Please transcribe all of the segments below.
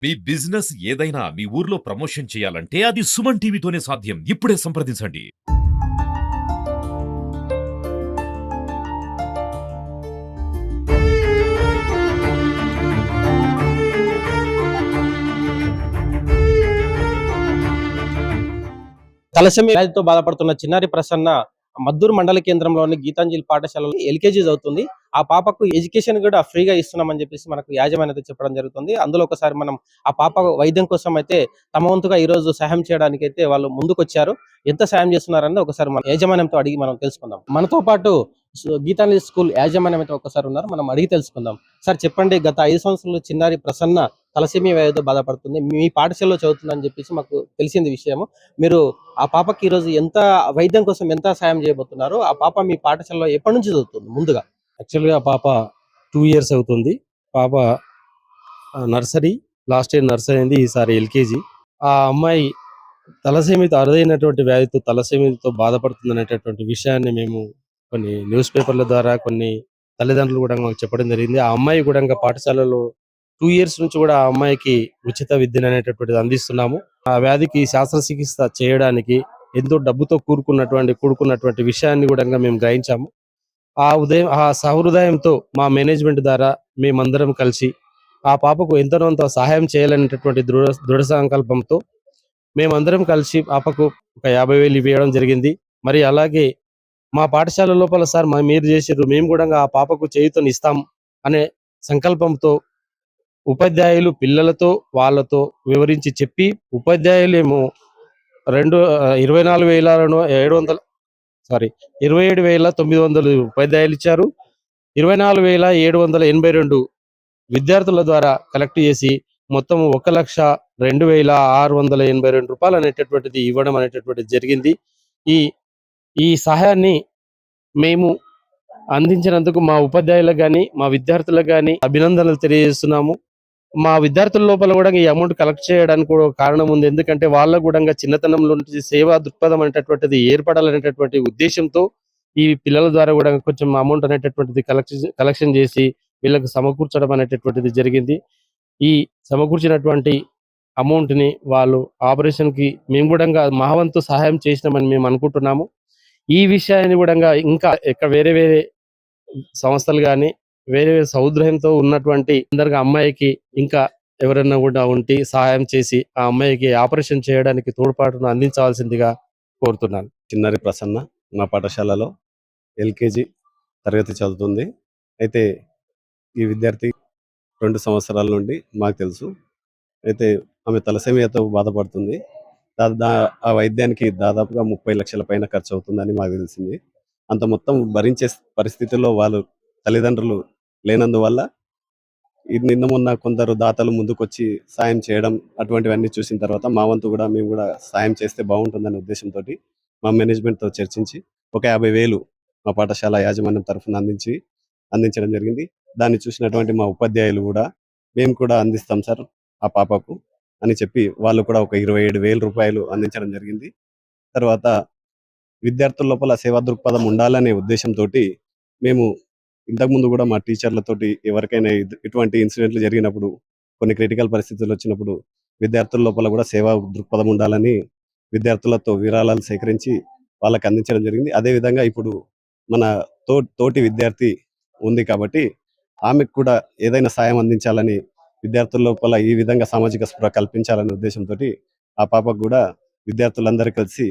మీ business ఏదైనా మీ ఊర్లో promotion చేయాలంటే అది సుమన్ టీవీతోనే సాధ్యం. ఇప్పుడే సంప్రదించండి. తలసేమి వ్యాధితో బాధపడుతున్న చిన్నారి ప్రసన్న మద్దూరు మండల కేంద్రంలోని గీతాంజలి పాఠశాలలో ఎల్కేజీ చదువుతుంది. ఆ పాపకు ఎడ్యుకేషన్ కూడా ఫ్రీగా ఇస్తున్నామని చెప్పేసి మనకు యాజమాన్యం అయితే చెప్పడం జరుగుతుంది. అందులో ఒకసారి మనం ఆ పాప వైద్యం కోసం అయితే తమ వంతుగా ఈ రోజు సహాయం చేయడానికి అయితే వాళ్ళు ముందుకొచ్చారు. ఎంత సాయం చేస్తున్నారని ఒకసారి మన యాజమాన్యంతో అడిగి మనం తెలుసుకుందాం. మనతో పాటు గీతాంజలి స్కూల్ యాజమాన్యం అయితే ఒకసారి ఉన్నారు. మనం అడిగి తెలుసుకుందాం. సార్ చెప్పండి, గత 5 సంవత్సరాలు చిన్నారి ప్రసన్న తలసేమియా వ్యాధితో బాధపడుతుంది. మీ పాఠశాలలో చదువుతుందని చెప్పేసి మాకు తెలిసింది విషయము. మీరు ఆ పాపకి ఈరోజు ఎంత వైద్యం కోసం ఎంత సాయం చేయబోతున్నారు? ఆ పాప మీ పాఠశాలలో ఎప్పటి నుంచి చదువుతుంది ముందుగా? యాక్చువల్‌గా పాప 2 ఇయర్స్ అవుతుంది. పాప నర్సరీ, లాస్ట్ ఇయర్ నర్సరీ అయింది. ఈసారి ఎల్‌కేజీ. ఆ అమ్మాయి తలసేమితో అరుదైనటువంటి వ్యాధితో తలసేమితో బాధపడుతుందనేటటువంటి విషయాన్ని మేము కొన్ని న్యూస్ పేపర్ల ద్వారా కొన్ని తల్లిదండ్రులు కూడా మాకు చెప్పడం జరిగింది. ఆ అమ్మాయి కూడా పాఠశాలలో 2 ఇయర్స్ నుంచి కూడా ఆ అమ్మాయికి ఉచిత విద్యననేటటువంటిది అందిస్తున్నాము. ఆ వ్యాధికి శస్త్రచికిత్స చేయడానికి ఎంతో డబ్బుతో కూడుకున్నటువంటి విషయాన్ని కూడా మేము గ్రహించాము. ఆ సహృదయంతో మా మేనేజ్మెంట్ ద్వారా మేమందరం కలిసి ఆ పాపకు ఎంతోనంత సహాయం చేయాలనేటటువంటి దృఢ సంకల్పంతో మేమందరం కలిసి పాపకు ఒక 50,000 ఇవ్వడం జరిగింది. మరి అలాగే మా పాఠశాల లోపల సార్ మీరు చేసిర్రు, మేము కూడా ఆ పాపకు చేయూతనిస్తాం అనే సంకల్పంతో ఉపాధ్యాయులు పిల్లలతో వాళ్ళతో వివరించి చెప్పి, ఉపాధ్యాయులేమో 27,900 ఉపాధ్యాయులు ఇచ్చారు. 24,782 విద్యార్థుల ద్వారా కలెక్ట్ చేసి మొత్తం 1,02,682 రూపాయలు అనేటటువంటిది ఇవ్వడం అనేటటువంటిది జరిగింది. ఈ ఈ సహాయాన్ని మేము అందించినందుకు మా ఉపాధ్యాయులకు గాని, మా విద్యార్థులకు గాని అభినందనలు తెలియజేస్తున్నాము. మా విద్యార్థుల లోపల కూడా ఈ అమౌంట్ కలెక్ట్ చేయడానికి కూడా కారణం ఉంది. ఎందుకంటే వాళ్ళకు కూడా చిన్నతనంలో నుంచి సేవా దృక్పథం అనేటటువంటిది ఏర్పడాలనేటటువంటి ఉద్దేశంతో ఈ పిల్లల ద్వారా కూడా కొంచెం అమౌంట్ అనేటటువంటిది కలెక్షన్ చేసి వీళ్ళకు సమకూర్చడం అనేటటువంటిది జరిగింది. ఈ సమకూర్చినటువంటి అమౌంట్ ని వాళ్ళు ఆపరేషన్ కి మేము కూడా మా వంతు సహాయం చేసినామని మేము అనుకుంటున్నాము. ఈ విషయాన్ని కూడా ఇంకా వేరే వేరే సంస్థలు గాని వేరే వేరే సౌద్రయంతో ఉన్నటువంటి అందరికి అమ్మాయికి ఇంకా ఎవరైనా కూడా ఉండి సహాయం చేసి ఆ అమ్మాయికి ఆపరేషన్ చేయడానికి తోడ్పాటును అందించవలసిందిగా కోరుతున్నాను. చిన్నారి ప్రసన్న మా పాఠశాలలో ఎల్కేజీ తరగతి చదువుతుంది. అయితే ఈ విద్యార్థి 2 సంవత్సరాల నుండి మాకు తెలుసు. అయితే ఆమె తలసేమియాతో బాధపడుతుంది. ఆ వైద్యానికి దాదాపుగా 30 లక్షల పైన ఖర్చు అవుతుందని మాకు తెలిసింది. అంత మొత్తం భరించే పరిస్థితుల్లో వాళ్ళు తల్లిదండ్రులు లేనందువల్ల నిన్న మొన్న కొందరు దాతలు ముందుకొచ్చి సాయం చేయడం అటువంటివన్నీ చూసిన తర్వాత మా వంతు కూడా మేము కూడా సాయం చేస్తే బాగుంటుందనే ఉద్దేశంతోటి మా మేనేజ్మెంట్‌తో చర్చించి ఒక 50,000 మా పాఠశాల యాజమాన్యం తరఫున అందించడం జరిగింది. దాన్ని చూసినటువంటి మా ఉపాధ్యాయులు కూడా మేము కూడా అందిస్తాం సార్ ఆ పాపకు అని చెప్పి వాళ్ళు కూడా ఒక 27,000 రూపాయలు అందించడం జరిగింది. తర్వాత విద్యార్థుల లోపల సేవా దృక్పథం ఉండాలనే ఉద్దేశంతోటి మేము ఇంతకుముందు కూడా మా టీచర్లతోటి ఎవరికైనా ఇటువంటి ఇన్సిడెంట్లు జరిగినప్పుడు కొన్ని క్రిటికల్ పరిస్థితులు వచ్చినప్పుడు విద్యార్థుల లోపల కూడా సేవా దృక్పథం ఉండాలని విద్యార్థులతో విరాళాలు సేకరించి వాళ్ళకి అందించడం జరిగింది. అదేవిధంగా ఇప్పుడు మన తోటి విద్యార్థి ఉంది కాబట్టి ఆమెకు కూడా ఏదైనా సాయం అందించాలని విద్యార్థుల లోపల ఈ విధంగా సామాజిక స్పృహ కల్పించాలనే ఉద్దేశంతోటి ఆ పాపకు కూడా విద్యార్థులందరూ కలిసి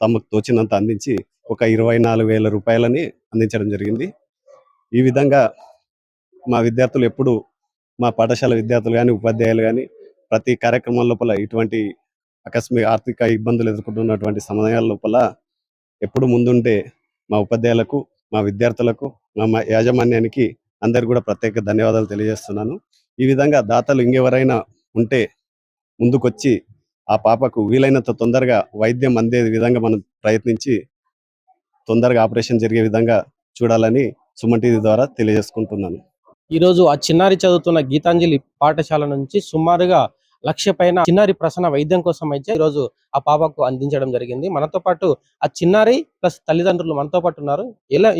తమకు తోచినంత అందించి ఒక 24,000 రూపాయలని అందించడం జరిగింది. ఈ విధంగా మా విద్యార్థులు ఎప్పుడు మా పాఠశాల విద్యార్థులు కానీ ఉపాధ్యాయులు కానీ ప్రతి కార్యక్రమం లోపల ఇటువంటి ఆర్థిక ఇబ్బందులు ఎదుర్కొంటున్నటువంటి సమయాల లోపల ఎప్పుడు ముందుంటే మా ఉపాధ్యాయులకు, మా విద్యార్థులకు, మా యాజమాన్యానికి అందరికి కూడా ప్రత్యేక ధన్యవాదాలు తెలియజేస్తున్నాను. ఈ విధంగా దాతలు ఇంకెవరైనా ఉంటే ముందుకొచ్చి ఆ పాపకు వీలైనంత తొందరగా వైద్యం అందే విధంగా మనం ప్రయత్నించి తొందరగా ఆపరేషన్ జరిగే విధంగా చూడాలని సుమన్ టీవీ ద్వారా తెలియజేసుకుంటున్నాను. ఈరోజు ఆ చిన్నారి చదువుతున్న గీతాంజలి పాఠశాల నుంచి సుమారుగా లక్ష పైన చిన్నారి ప్రసన్న వైద్యం కోసం అయితే ఈ రోజు ఆ పాపకు అందించడం జరిగింది. మనతో పాటు ఆ చిన్నారి ప్లస్ తల్లిదండ్రులు మనతో పాటు ఉన్నారు.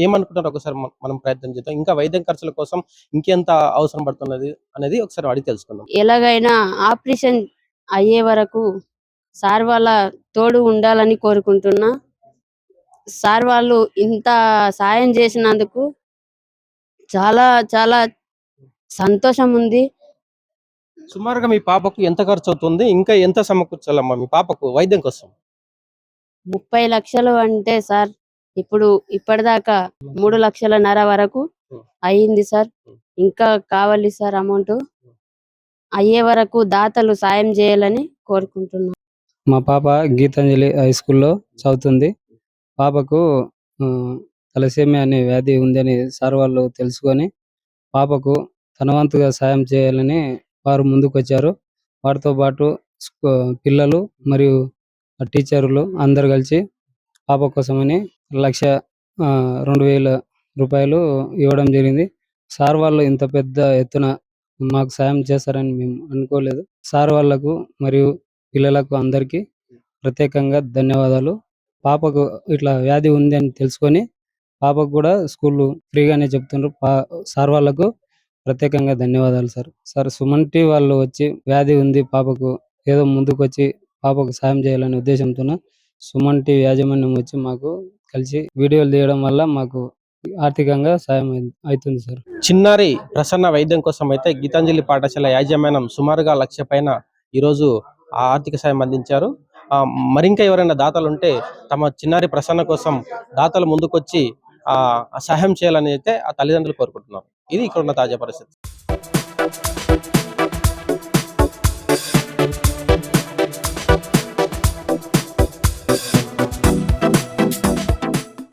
ఏమనుకుంటారో ఒకసారి మనం ప్రయత్నం చేద్దాం. ఇంకా వైద్యం ఖర్చుల కోసం ఇంకెంత అవసరం పడుతున్నది అనేది ఒకసారి అడిగి తెలుసుకుందాం. ఎలాగైనా ఆపరేషన్ అయ్యే వరకు సార్ వాళ్ళ తోడు ఉండాలని కోరుకుంటున్నా. సార్ వాళ్ళు ఇంత సాయం చేసినందుకు చాలా చాలా సంతోషం ఉంది. సుమారుగా మీ పాపకు ఎంత ఖర్చు అవుతుంది? ఇంకా ఎంత సమకూర్చాలమ్మా మీ పాపకు వైద్యం కోసం? 30 లక్షలు అంటే సార్ ఇప్పుడు ఇప్పటిదాకా 3,50,000 వరకు అయ్యింది సార్. ఇంకా కావాలి సార్ అమౌంట్. అయ్యే వరకు దాతలు సాయం చేయాలని కోరుకుంటున్నాను. మా పాప గీతాంజలి హై స్కూల్లో చదువుతుంది. పాపకు తలసేమియా అనే వ్యాధి ఉందని సార్ వాళ్ళు తెలుసుకొని పాపకు తన వంతుగా సాయం చేయాలని వారు ముందుకొచ్చారు. వారితో పాటు పిల్లలు మరియు టీచర్లు అందరు కలిసి పాప కోసమని 1,02,000 ఇవ్వడం జరిగింది. సార్ వాళ్ళు ఇంత పెద్ద ఎత్తున మాకు సాయం చేస్తారని మేము అనుకోలేదు. సార్ వాళ్ళకు మరియు పిల్లలకు అందరికీ ప్రత్యేకంగా ధన్యవాదాలు. పాపకు ఇట్లా వ్యాధి ఉంది అని తెలుసుకొని పాపకు కూడా స్కూల్ ఫ్రీగానే చెప్తున్నారు. సార్ వాళ్ళకు ప్రత్యేకంగా ధన్యవాదాలు సార్. సార్ సుమన్ టీవీ వాళ్ళు వచ్చి వ్యాధి ఉంది పాపకు ఏదో ముందుకు వచ్చి పాపకు సాయం చేయాలనే ఉద్దేశంతో సుమన్ టీవీ యాజమాన్యం వచ్చి మాకు కలిసి వీడియోలు తీయడం వల్ల మాకు ఆర్థికంగా సాయం అవుతుంది సార్. చిన్నారి ప్రసన్న వైద్యం కోసం అయితే గీతాంజలి పాఠశాల యాజమాన్యం సుమారుగా 1,00,000 పైన ఈరోజు ఆ ఆర్థిక సాయం అందించారు. మరింకా ఎవరైనా దాతలు ఉంటే తమ చిన్నారి ప్రసన్న కోసం దాతలు ముందుకొచ్చి సహాయం చేయాలని అయితే ఆ తల్లిదండ్రులు కోరుకుంటున్నారు. ఇది ఇక్కడ ఉన్న తాజా పరిస్థితి.